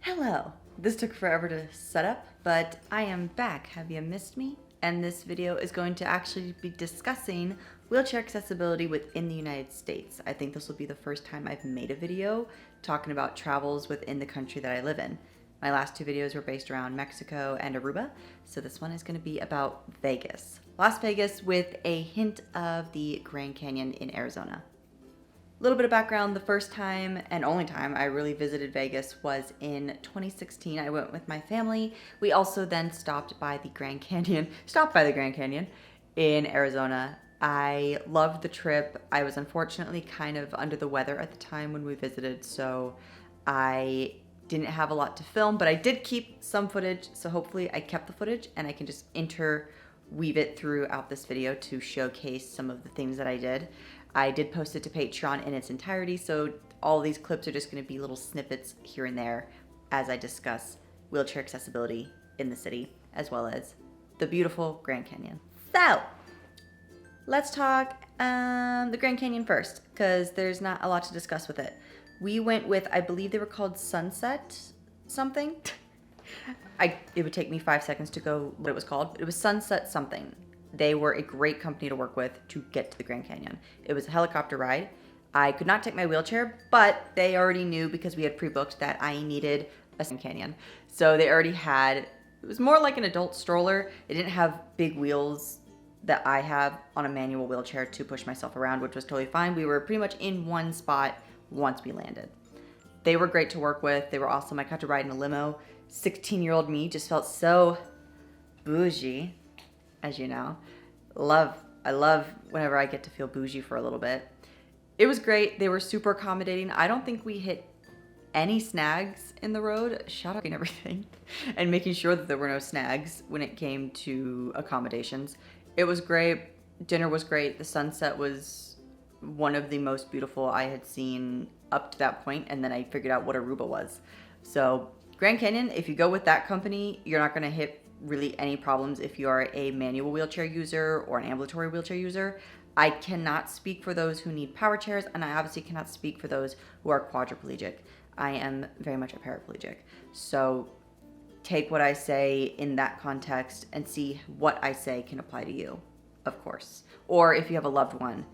Hello! This took forever to set up, but I am back. Have you missed me? And this video is going to actually be discussing wheelchair accessibility within the United States. I think this will be the first time I've made a video talking about travels within the country that I live in. My last two videos were based around Mexico and Aruba, so this one is going to be about Vegas. Las Vegas with a hint of the Grand Canyon in Arizona. A little bit of background, the first time and only time I really visited Vegas was in 2016. I went with my family. We also then stopped by the Grand Canyon in Arizona. I loved the trip. I was unfortunately kind of under the weather at the time when we visited, so I didn't have a lot to film, but I did keep some footage, so hopefully I kept the footage and I can just interweave it throughout this video to showcase some of the things that I did. I did post it to Patreon in its entirety, so all these clips are just going to be little snippets here and there as I discuss wheelchair accessibility in the city, as well as the beautiful Grand Canyon. So, let's talk the Grand Canyon first, because there's not a lot to discuss with it. We went with, I believe they were called Sunset something. It would take me 5 seconds to go what it was called, but it was Sunset something. They were a great company to work with to get to the Grand Canyon. It was a helicopter ride. I could not take my wheelchair, but they already knew because we had pre-booked that I needed a Grand Canyon. So they already had, it was more like an adult stroller. It didn't have big wheels that I have on a manual wheelchair to push myself around, which was totally fine. We were pretty much in one spot once we landed. They were great to work with. They were awesome. I got to ride in a limo. 16-year-old me just felt so bougie. As you know, I love whenever I get to feel bougie for a little bit. It was great. They were super accommodating. I don't think we hit any snags in the road, shut-upping everything and making sure that there were no snags when it came to accommodations. It was great. Dinner was great. The sunset was one of the most beautiful I had seen up to that point, and then I figured out what Aruba was. So Grand Canyon, if you go with that company, you're not going to hit really any problems if you are a manual wheelchair user or an ambulatory wheelchair user. I cannot speak for those who need power chairs, and I obviously cannot speak for those who are quadriplegic. I am very much a paraplegic. So take what I say in that context and see what I say can apply to you, of course. Or if you have a loved one,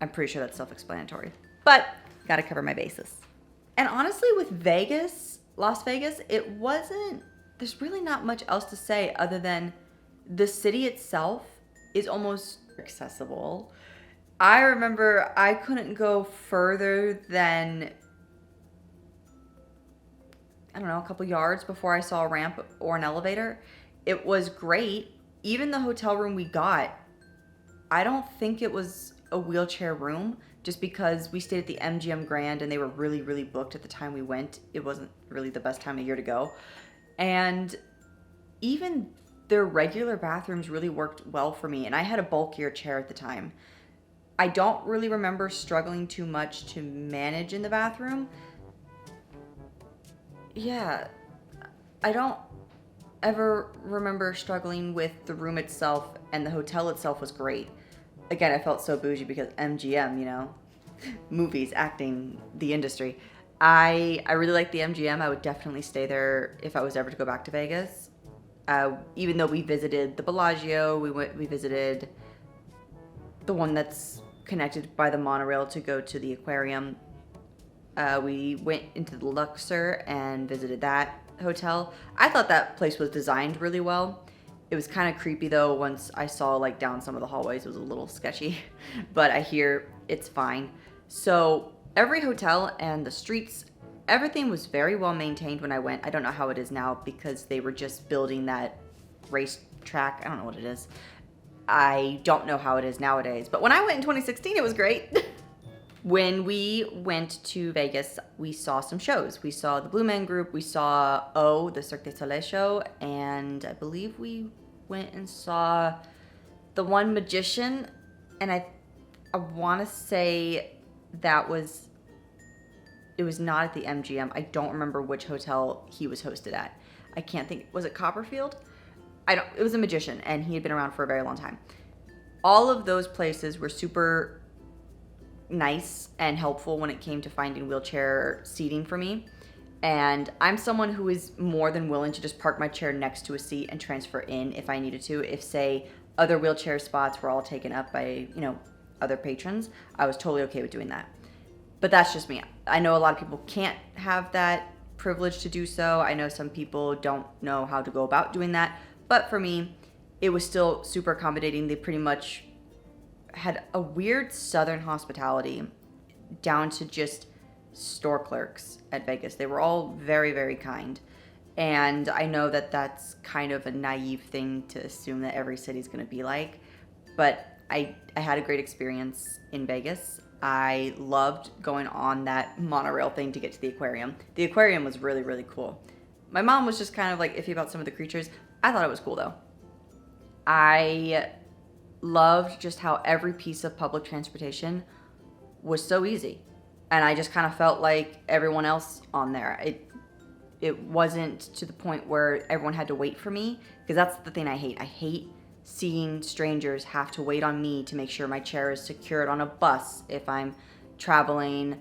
I'm pretty sure that's self-explanatory. But gotta cover my bases. And honestly, with Las Vegas, there's really not much else to say other than the city itself is almost accessible. I remember I couldn't go further than, I don't know, a couple yards before I saw a ramp or an elevator. It was great. Even the hotel room we got, I don't think it was a wheelchair room, just because we stayed at the MGM Grand and they were really, really booked at the time we went. It wasn't really the best time of year to go. And even their regular bathrooms really worked well for me. And I had a bulkier chair at the time. I don't really remember struggling too much to manage in the bathroom. Yeah, I don't ever remember struggling with the room itself, and the hotel itself was great. Again, I felt so bougie because MGM, you know, movies, acting, the industry. I really like the MGM. I would definitely stay there if I was ever to go back to Vegas. Even though we visited the Bellagio, we visited the one that's connected by the monorail to go to the aquarium. We went into the Luxor and visited that hotel. I thought that place was designed really well. It was kind of creepy though. Once I saw like down some of the hallways, it was a little sketchy, but I hear it's fine. So every hotel and the streets, everything was very well maintained when I went. I don't know how it is now because they were just building that racetrack. I don't know what it is. I don't know how it is nowadays, but when I went in 2016, it was great. When we went to Vegas, we saw some shows. We saw the Blue Man Group, we saw the Cirque du Soleil show, and I believe we went and saw the one magician, and I want to say it was not at the MGM. I don't remember which hotel he was hosted at. I can't think, was it Copperfield? It was a magician, and he had been around for a very long time. All of those places were super nice and helpful when it came to finding wheelchair seating for me. And I'm someone who is more than willing to just park my chair next to a seat and transfer in if I needed to. If, say, other wheelchair spots were all taken up by, other patrons, I was totally okay with doing that. But that's just me. I know a lot of people can't have that privilege to do so. I know some people don't know how to go about doing that. But for me, it was still super accommodating. They pretty much had a weird Southern hospitality down to just store clerks at Vegas. They were all very, very kind. And I know that that's kind of a naive thing to assume that every city's going to be like. But I had a great experience in Vegas. I loved going on that monorail thing to get to the aquarium. The aquarium was really, really cool. My mom was just kind of like iffy about some of the creatures. I thought it was cool though. I loved just how every piece of public transportation was so easy. And I just kind of felt like everyone else on there. It wasn't to the point where everyone had to wait for me, because that's the thing I hate. I hate seeing strangers have to wait on me to make sure my chair is secured on a bus if I'm traveling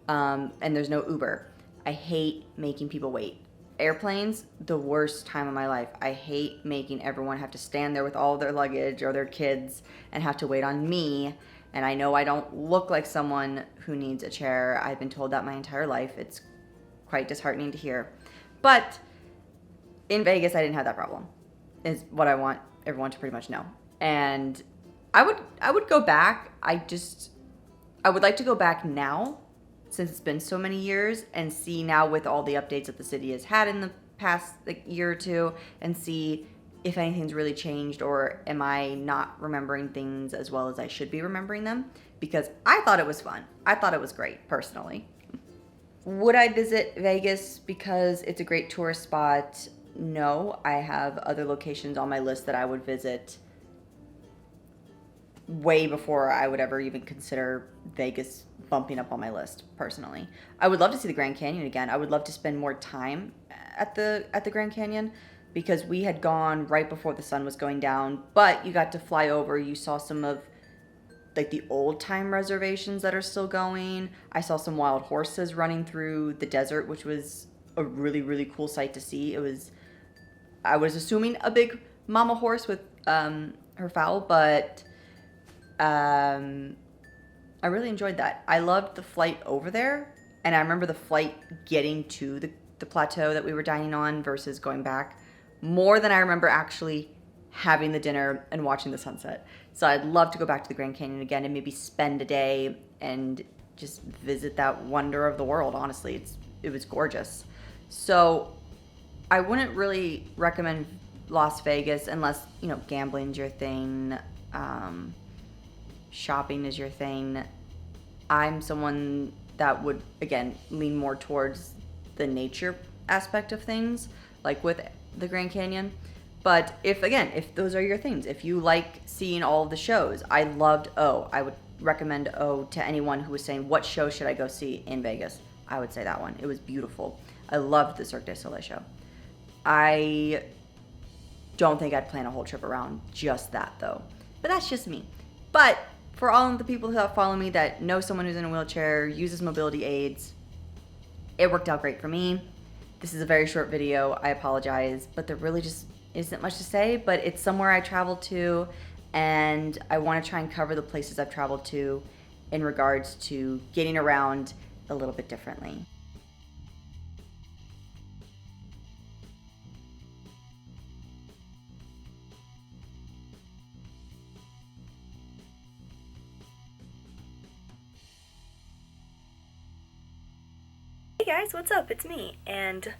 and there's no Uber. I hate making people wait. Airplanes, the worst time of my life. I hate making everyone have to stand there with all their luggage or their kids and have to wait on me. And I know I don't look like someone who needs a chair. I've been told that my entire life. It's quite disheartening to hear. But in Vegas, I didn't have that problem, is what I want everyone to pretty much know. And I would go back. I would like to go back now, since it's been so many years, and see now with all the updates that the city has had in the past year or two, and see if anything's really changed, or am I not remembering things as well as I should be remembering them? Because I thought it was fun. I thought it was great, personally. Would I visit Vegas because it's a great tourist spot? No, I have other locations on my list that I would visit way before I would ever even consider Vegas bumping up on my list, personally. I would love to see the Grand Canyon again. I would love to spend more time at the Grand Canyon, because we had gone right before the sun was going down, but you got to fly over. You saw some of like the old time reservations that are still going. I saw some wild horses running through the desert, which was a really, really cool sight to see. I was assuming a big mama horse with her foal, but I really enjoyed that. I loved the flight over there, and I remember the flight getting to the plateau that we were dining on versus going back more than I remember actually having the dinner and watching the sunset. So I'd love to go back to the Grand Canyon again and maybe spend a day and just visit that wonder of the world. Honestly, it was gorgeous. So I wouldn't really recommend Las Vegas unless, gambling's your thing, shopping is your thing. I'm someone that would, again, lean more towards the nature aspect of things, like with the Grand Canyon. But if those are your things, if you like seeing all of the shows, I loved O. I would recommend O to anyone who was saying, what show should I go see in Vegas? I would say that one. It was beautiful. I loved the Cirque du Soleil show. I don't think I'd plan a whole trip around just that, though. But that's just me. But for all of the people that follow me that know someone who's in a wheelchair, uses mobility aids, it worked out great for me. This is a very short video. I apologize, but there really just isn't much to say, but it's somewhere I traveled to, and I want to try and cover the places I've traveled to in regards to getting around a little bit differently. Hey guys, what's up? It's me, and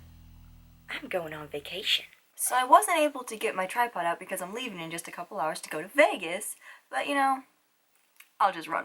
I'm going on vacation. So I wasn't able to get my tripod out because I'm leaving in just a couple hours to go to Vegas, but I'll just run.